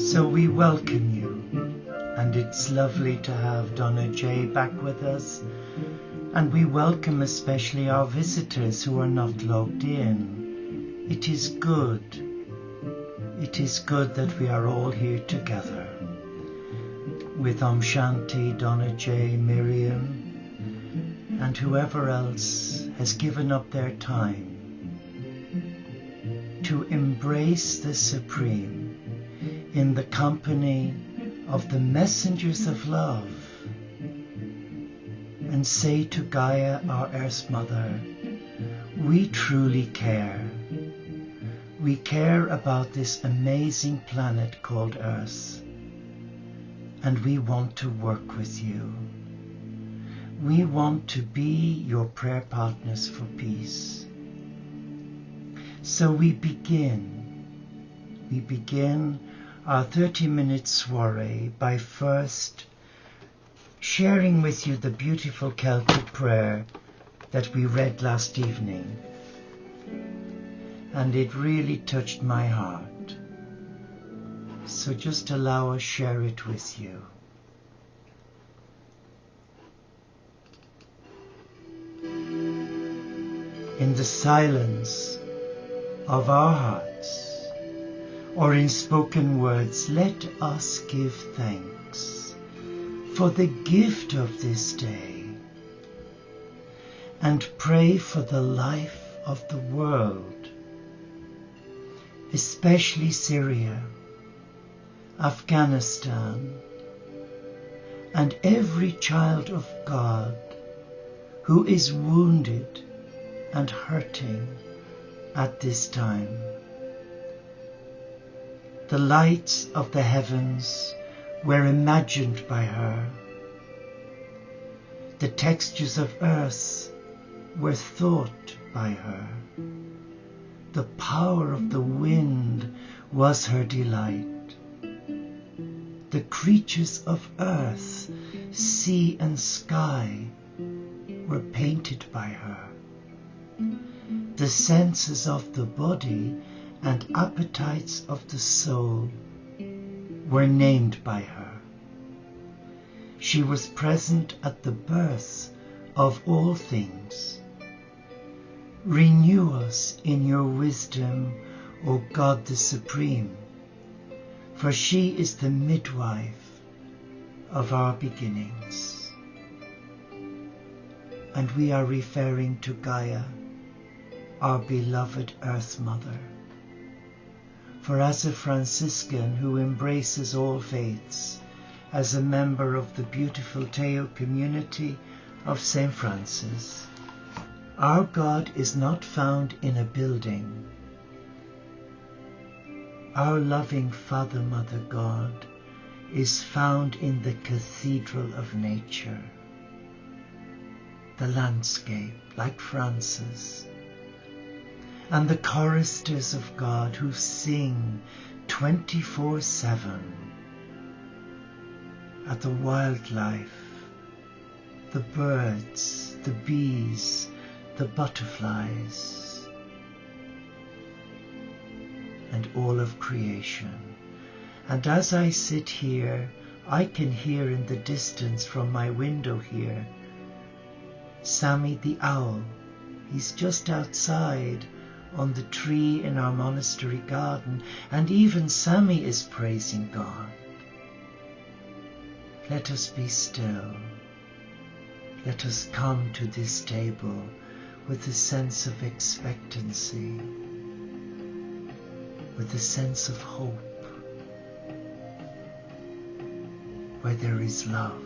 So we welcome you, and it's lovely to have Donna J back with us, and we welcome especially our visitors who are not logged in. It is good that we are all here together, with Shanti, Donna J, Miriam, and whoever else has given up their time to embrace the Supreme in the company of the messengers of love, and say to Gaia, our Earth Mother, we truly care. We care about this amazing planet called Earth, and we want to work with you. We want to be your prayer partners for peace. So we begin our 30-minute soiree by first sharing with you the beautiful Celtic prayer that we read last evening. And it really touched my heart. So just allow us share it with you. In the silence of our hearts, or in spoken words, let us give thanks for the gift of this day, and pray for the life of the world, especially Syria, Afghanistan, and every child of God who is wounded and hurting at this time. The lights of the heavens were imagined by her. The textures of earth were thought by her. The power of the wind was her delight. The creatures of earth, sea and sky were painted by her. The senses of the body and appetites of the soul were named by her. She was present at the birth of all things. Renew us in your wisdom, O God the Supreme, for she is the midwife of our beginnings. And we are referring to Gaia, our beloved Earth Mother. For as a Franciscan who embraces all faiths, as a member of the beautiful Teo community of St. Francis, our God is not found in a building. Our loving Father, Mother God is found in the cathedral of nature, the landscape, like Francis, and the choristers of God who sing 24/7 at the wildlife, the birds, the bees, the butterflies, and all of creation. And as I sit here, I can hear in the distance from my window here, Sammy the owl. He's just outside on the tree in our monastery garden, and even Sammy is praising God. Let us be still. Let us come to this table with a sense of expectancy, with a sense of hope, where there is love.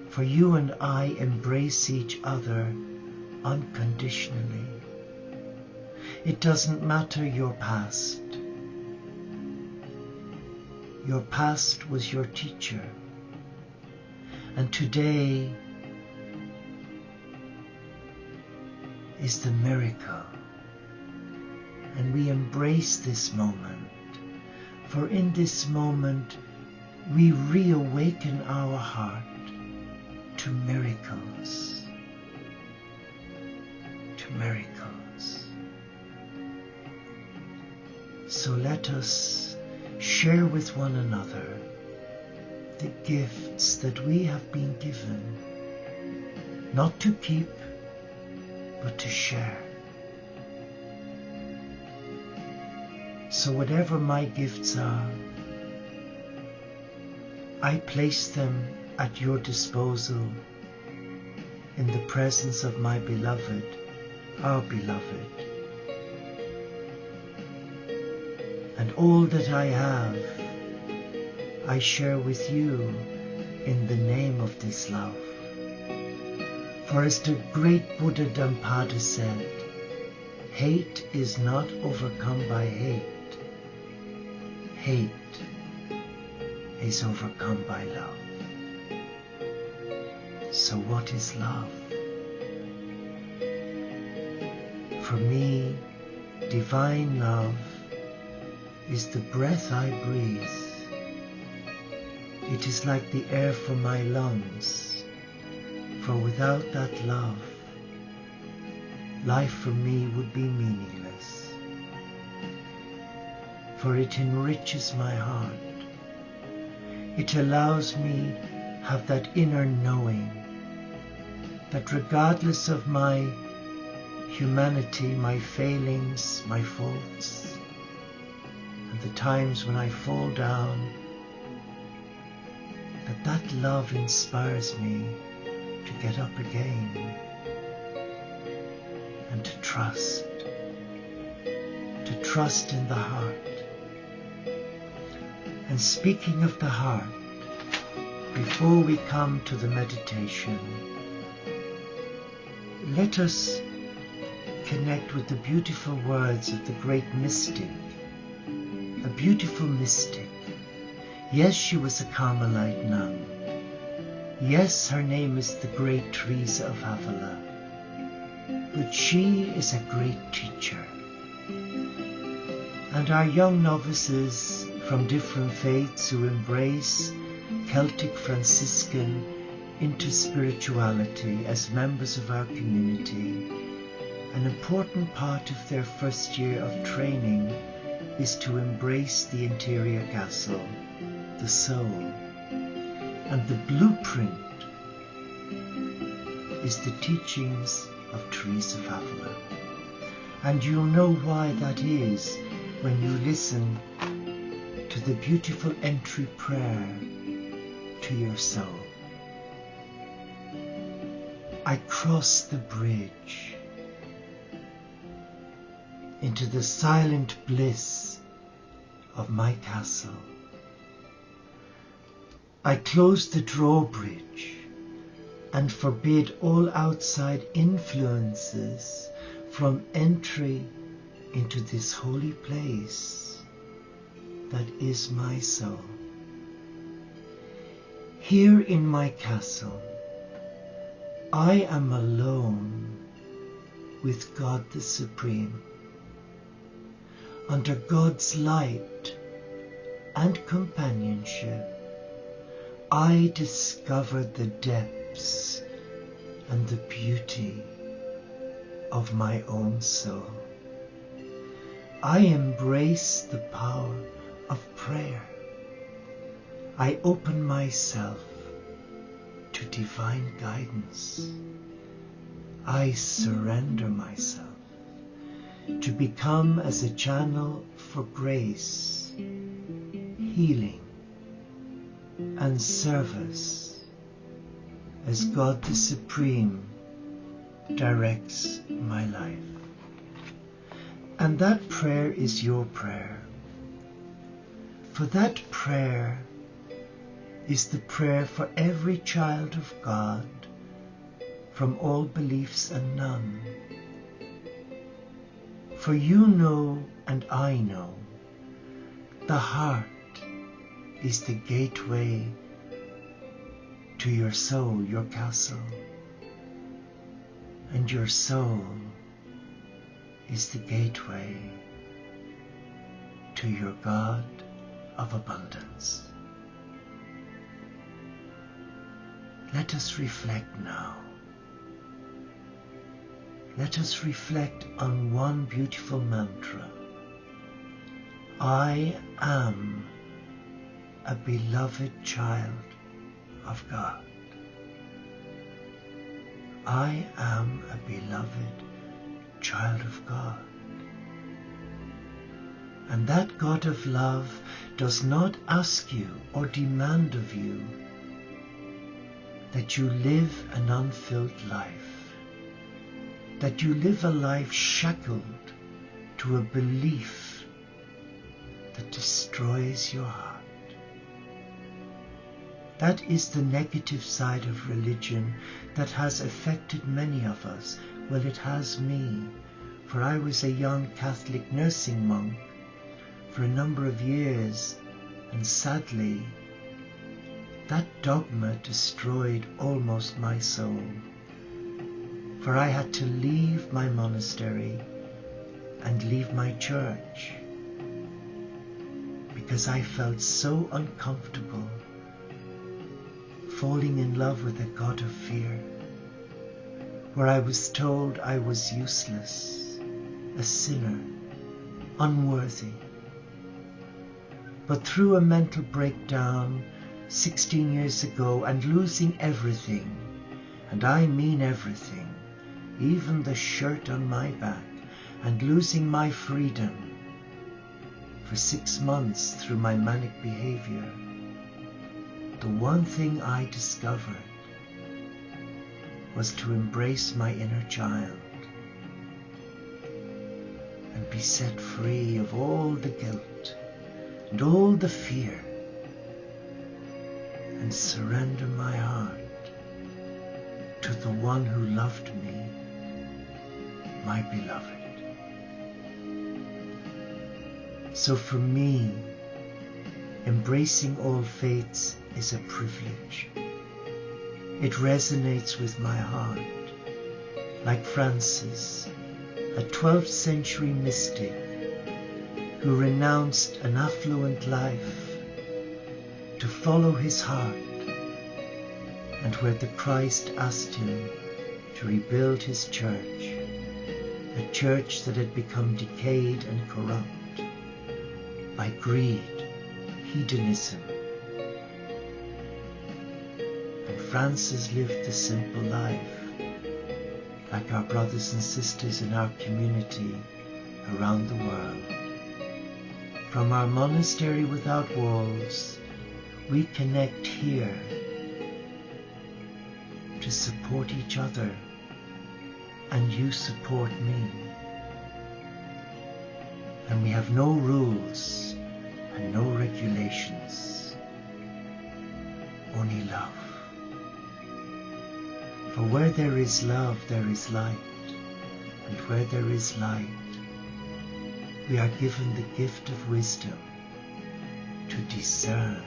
For you and I embrace each other unconditionally. It doesn't matter your past. Your past was your teacher. And today is the miracle. And we embrace this moment. For in this moment, we reawaken our heart to miracles. To miracles. So let us share with one another the gifts that we have been given, not to keep, but to share. So whatever my gifts are, I place them at your disposal in the presence of my beloved, our beloved. And all that I have, I share with you in the name of this love. For as the great Buddha Dhampada said, hate is not overcome by hate. Hate is overcome by love. So what is love? For me, divine love is the breath I breathe. It is like the air from my lungs, for without that love, life for me would be meaningless. For it enriches my heart. It allows me have that inner knowing that regardless of my humanity, my failings, my faults, and the times when I fall down, that love inspires me to get up again and to trust in the heart. And speaking of the heart, before we come to the meditation, let us connect with the beautiful words of the great mystic, a beautiful mystic. Yes, she was a Carmelite nun. Yes, her name is the great Teresa of Avila. But she is a great teacher. And our young novices from different faiths who embrace Celtic Franciscan into spirituality as members of our community, an important part of their first year of training is to embrace the interior castle, the soul, and the blueprint is the teachings of Teresa of Avila. And you'll know why that is when you listen to the beautiful entry prayer to your soul. I cross the bridge into the silent bliss of my castle. I close the drawbridge and forbid all outside influences from entry into this holy place that is my soul. Here in my castle, I am alone with God the Supreme. Under God's light and companionship, I discover the depths and the beauty of my own soul. I embrace the power of prayer. I open myself to divine guidance. I surrender myself to become as a channel for grace, healing, and service as God the Supreme directs my life. And that prayer is your prayer. For that prayer is the prayer for every child of God from all beliefs and none. For you know and I know, the heart is the gateway to your soul, your castle. And your soul is the gateway to your God of abundance. Let us reflect now. Let us reflect on one beautiful mantra. I am a beloved child of God. I am a beloved child of God. And that God of love does not ask you or demand of you that you live an unfilled life, that you live a life shackled to a belief that destroys your heart. That is the negative side of religion that has affected many of us. Well, it has me, for I was a young Catholic nursing monk for a number of years, and sadly, that dogma destroyed almost my soul, for I had to leave my monastery and leave my church because I felt so uncomfortable falling in love with a God of fear, where I was told I was useless, a sinner, unworthy. But through a mental breakdown 16 years ago and losing everything, and I mean everything, even the shirt on my back, and losing my freedom for 6 months through my manic behavior, the one thing I discovered was to embrace my inner child and be set free of all the guilt and all the fear, and surrender my heart to the one who loved me, my beloved. So for me, embracing all faiths is a privilege. It resonates with my heart, like Francis, a 12th century mystic who renounced an affluent life to follow his heart, and where the Christ asked him to rebuild his church, a church that had become decayed and corrupt by greed, hedonism. And Francis lived the simple life, like our brothers and sisters in our community around the world. From our monastery without walls, we connect here to support each other, and you support me. And we have no rules and no regulations, only love. For where there is love, there is light, and where there is light, we are given the gift of wisdom to discern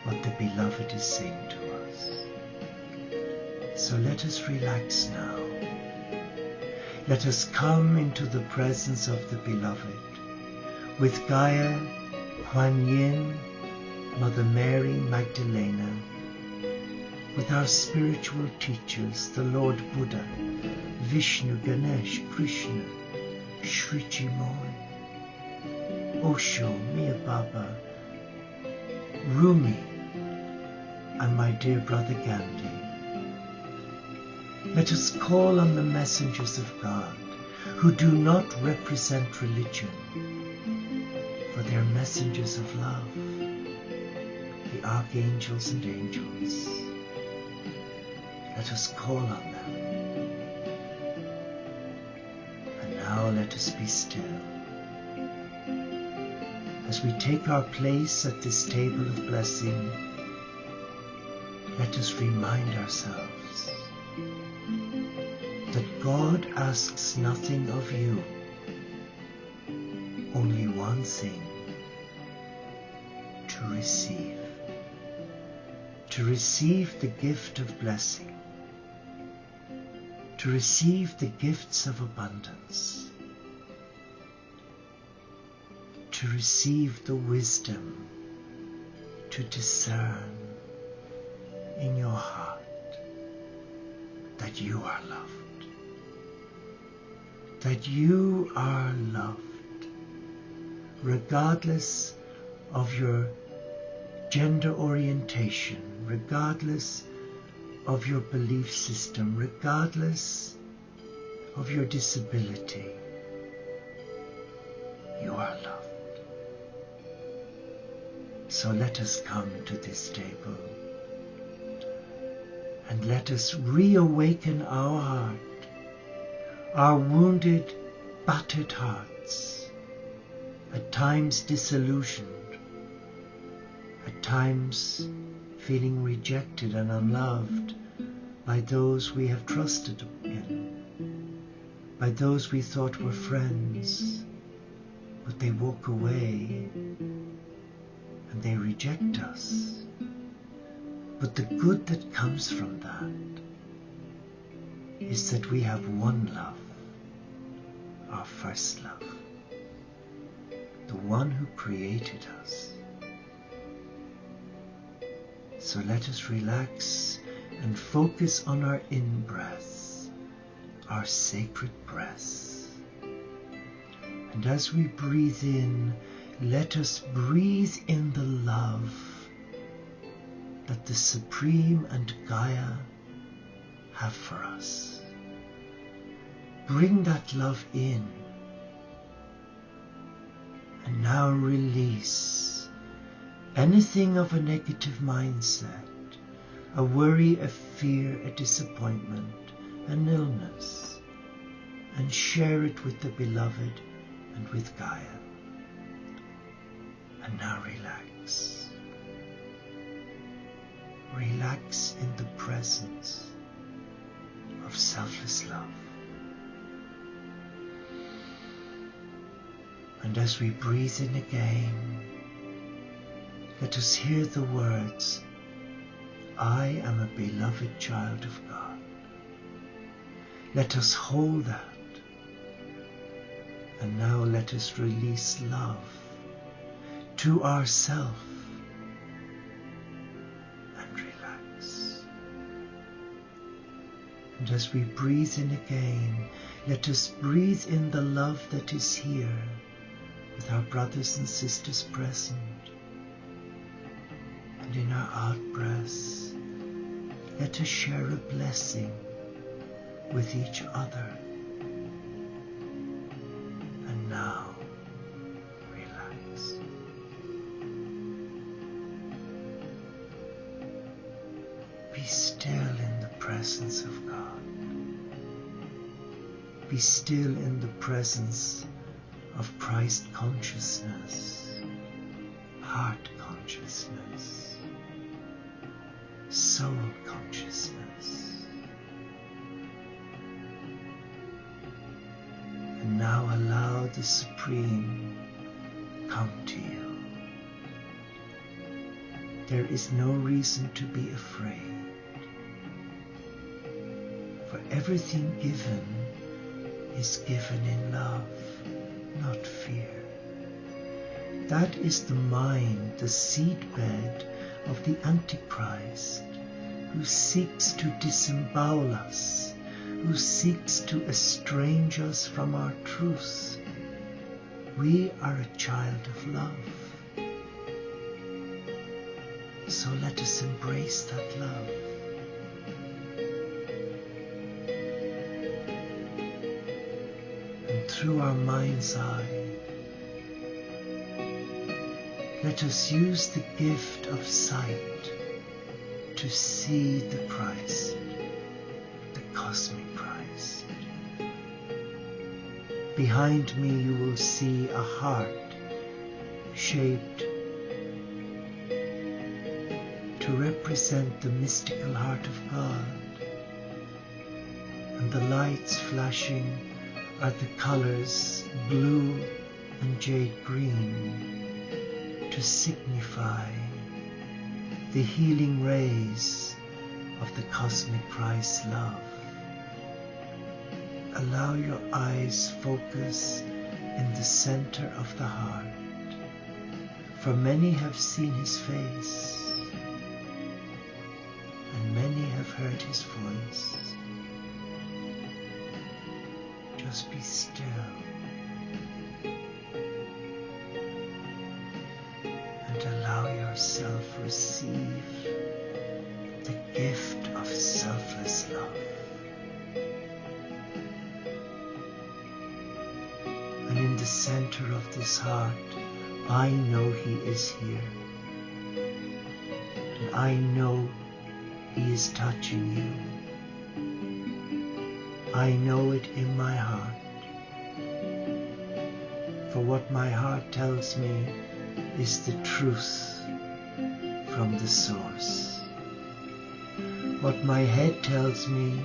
what the Beloved is saying to us. So let us relax now. Let us come into the presence of the Beloved with Gaia, Kuan Yin, Mother Mary Magdalena, with our spiritual teachers, the Lord Buddha, Vishnu, Ganesh, Krishna, Shriji Moy, Osho, Mia Baba, Rumi, and my dear brother Gandhi. Let us call on the messengers of God who do not represent religion, for they are messengers of love, the archangels and angels. Let us call on them. And now let us be still as we take our place at this table of blessing. Let us remind ourselves that God asks nothing of you, only one thing: to receive the gift of blessing, to receive the gifts of abundance, to receive the wisdom to discern in your heart that you are loved, that you are loved, regardless of your gender orientation, regardless of your belief system, regardless of your disability. You are loved. So let us come to this table and let us reawaken our heart, our wounded, battered hearts, at times disillusioned, at times feeling rejected and unloved by those we have trusted in, by those we thought were friends, but they walk away and they reject us. But the good that comes from that is that we have one love, our first love, the one who created us. So let us relax and focus on our in-breaths, our sacred breaths. And as we breathe in, let us breathe in the love that the Supreme and Gaia have for us. Bring that love in, and now release anything of a negative mindset, a worry, a fear, a disappointment, an illness, and share it with the beloved and with Gaia. And now relax. Relax in the presence of selfless love. And as we breathe in again, let us hear the words, I am a beloved child of God. Let us hold that. And now let us release love to ourselves and relax. And as we breathe in again, let us breathe in the love that is here with our brothers and sisters present. And in our out-breaths, let us share a blessing with each other. And now, relax. Be still in the presence of God. Be still in the presence of Christ consciousness, heart consciousness, soul consciousness. And now allow the Supreme come to you. There is no reason to be afraid, for everything given is given in love, not fear. That is the mind, the seedbed of the Antichrist, who seeks to disembowel us, who seeks to estrange us from our truth. We are a child of love. So let us embrace that love. And through our mind's eye, let us use the gift of sight to see the Christ, the cosmic Christ. Behind me you will see a heart shaped to represent the mystical heart of God. And the lights flashing are the colors blue and jade green, to signify the healing rays of the cosmic Christ's love. Allow your eyes focus in the center of the heart, for many have seen his face, and many have heard his voice. Just be still receive the gift of selfless love. And in the center of this heart, I know He is here. And I know He is touching you. I know it in my heart. For what my heart tells me is the truth from the source. What my head tells me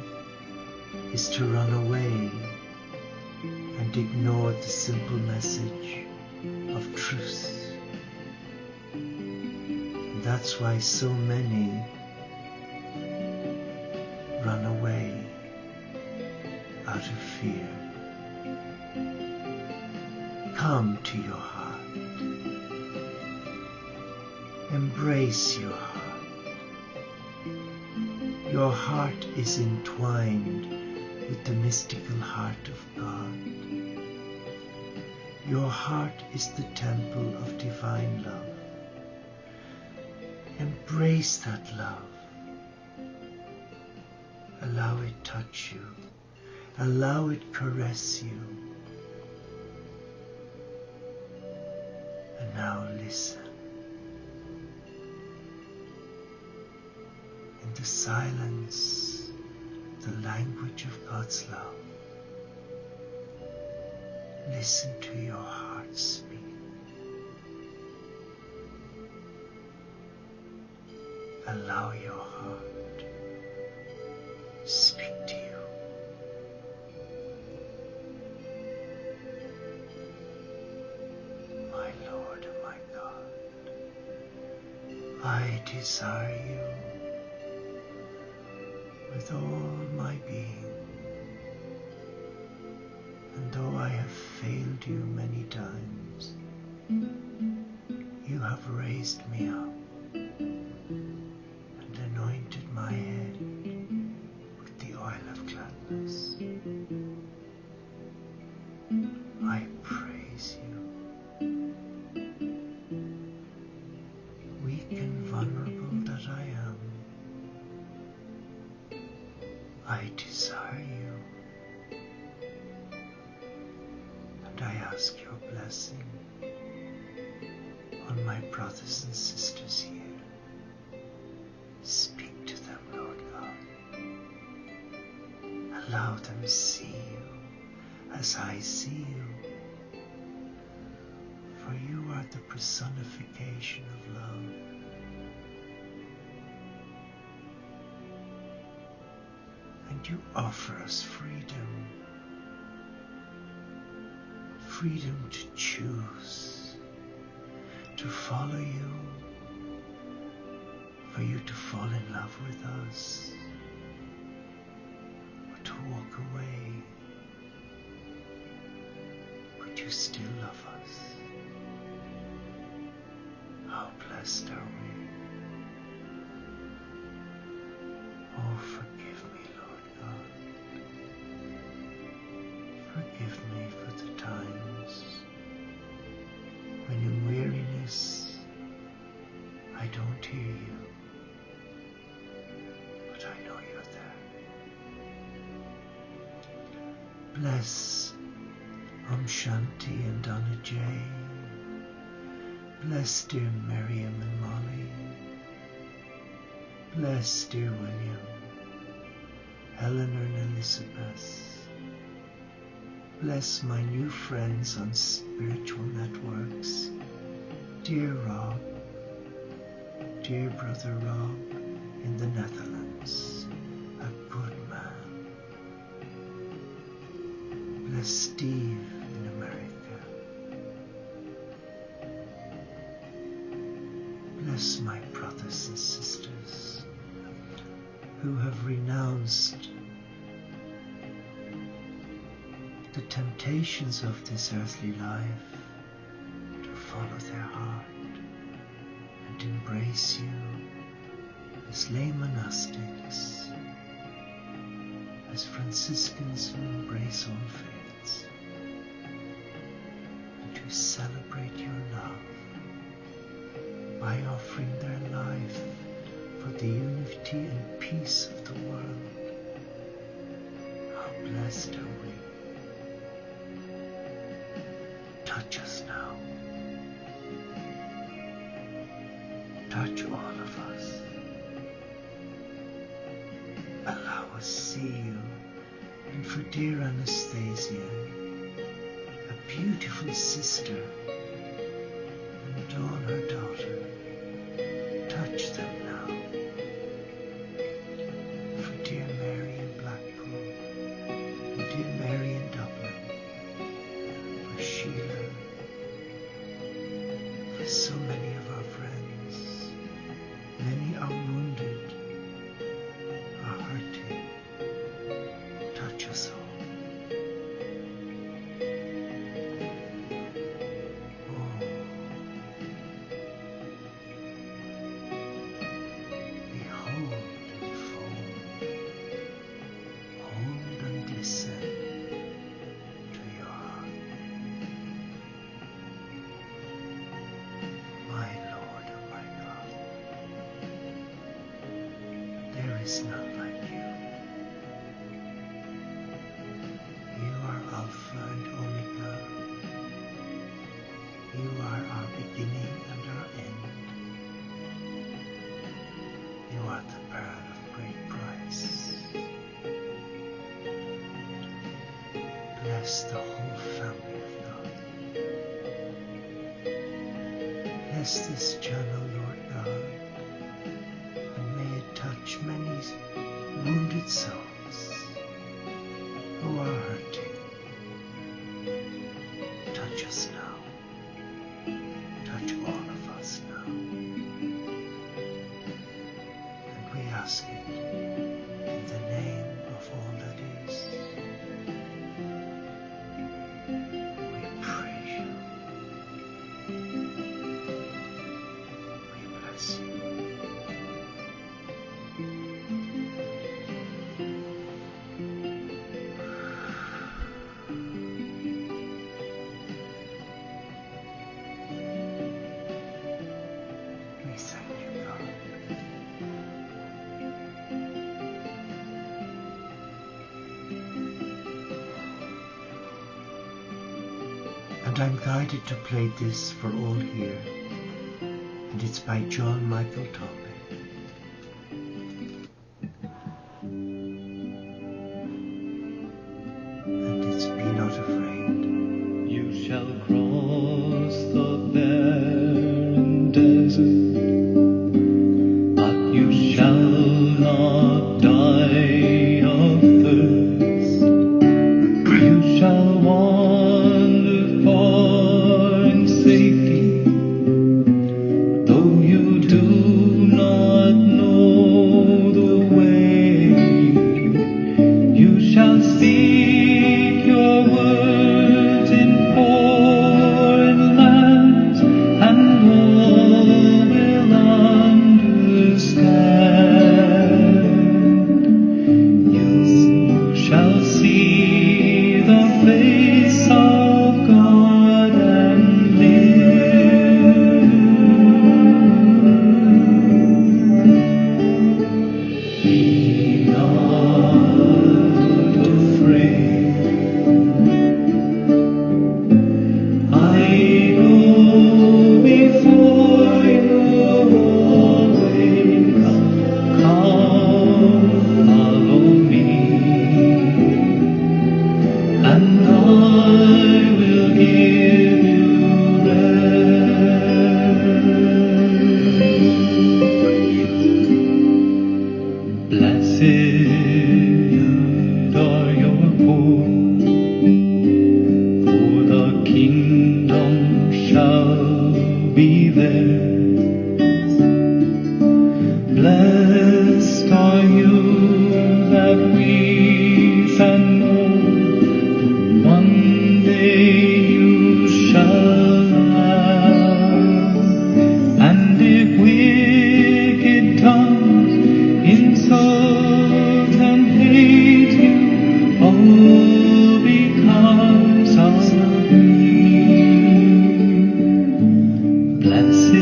is to run away and ignore the simple message of truth. And that's why so many run away out of fear. Come to your heart. Embrace your heart. Your heart is entwined with the mystical heart of God. Your heart is the temple of divine love. Embrace that love. Allow it touch you. Allow it caress you. And now listen. In the silence, the language of God's love. Listen to your heart speak. Allow your heart speak to you. My Lord and my God, I desire you with all my being. And though I have failed you many times, you have raised me up and anointed my head with the oil of gladness. I praise you. Weak and vulnerable that I am, I desire you. And I ask your blessing on my brothers and sisters here. Speak to them, Lord God. Allow them see you as I see you. For you are the personification of love. And you offer us freedom. Freedom to choose, to follow you, for you to fall in love with us, or to walk away, but you still love us. How blessed are we? Oh, forgive me, Lord God. Forgive me for the times when in weariness I don't hear you, but I know you're there. Bless Shanti and Donna J. Bless dear Miriam and Molly. Bless dear William, Eleanor and Elizabeth. Bless my new friends on spiritual networks. Dear Rob, dear brother Rob in the Netherlands, a good man. Bless Steve in America. Bless my brothers and sisters who have renounced the temptations of this earthly life to follow their heart and embrace you as lay monastics, as Franciscans who embrace all faiths, and who celebrate your love by offering offering their life for the unity and peace of the world. How blessed are we. Touch us now. Touch all of us. Allow us see you, and for dear Anastasia, a beautiful sister, and Dawn, her daughter, touch them now. For dear Mary in Blackpool, and dear Mary in Dublin, for Sheila, for so many of our friends. Many are wounded, are hurting. Touch us all. Oh, behold and fold, hold and listen to your heart. My Lord and my God, there is none like you. You are Alpha and Omega. You are our beginning and our end. You are the pearl of great price. Bless the whole family of God. Bless this channel, Lord God, and may it touch many wounded souls who are hurting. Touch us now. Touch all of us now. And we ask it in the name of all that is. We praise you. We bless you. We thank you, God. And I'm guided to play this for all here, and it's by John Michael Topping. And it's Be Not Afraid. You shall cross the barren desert, but you shall not die of thirst. You shall wander far in safety, though you do not know the way. You shall speak your words in foreign lands, and all will understand. You shall see the face of God and live. Be not afraid. I go before you always. Come, follow me, and I will give you rest. Blessed are your poor, for the kingdom shall be theirs. Blessed are you that weep and mourn, for one day you shall laugh. And if wicked tongues insult and hate you, all because of me. Blessed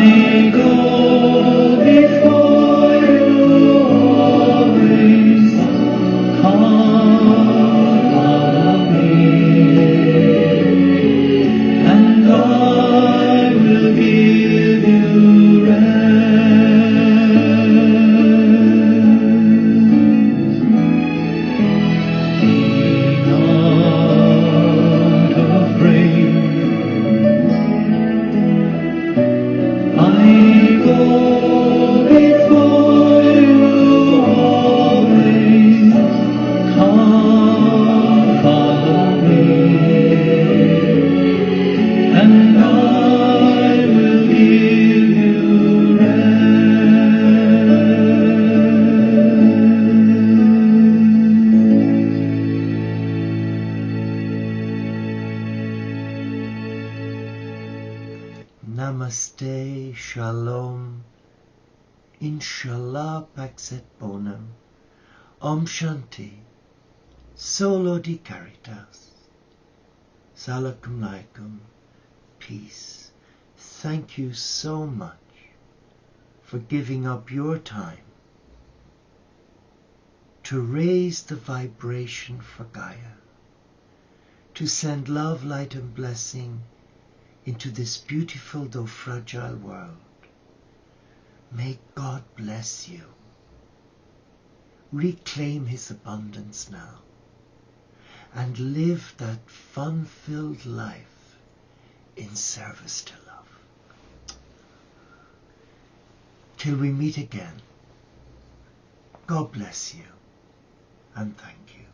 I go before you always. Come, follow me, and I will give you rest. Be not afraid. I go before you always. Come, follow me, and I will give you rest. Namaste, Shalom, Inshallah, Pax et Bonum, Om Shanti, Solo di Caritas, Salakum Alaikum, peace. Thank you so much for giving up your time to raise the vibration for Gaia, to send love, light and blessing into this beautiful though fragile world. May God bless you. Reclaim His abundance now and live that fun-filled life in service to love. Till we meet again, God bless you and thank you.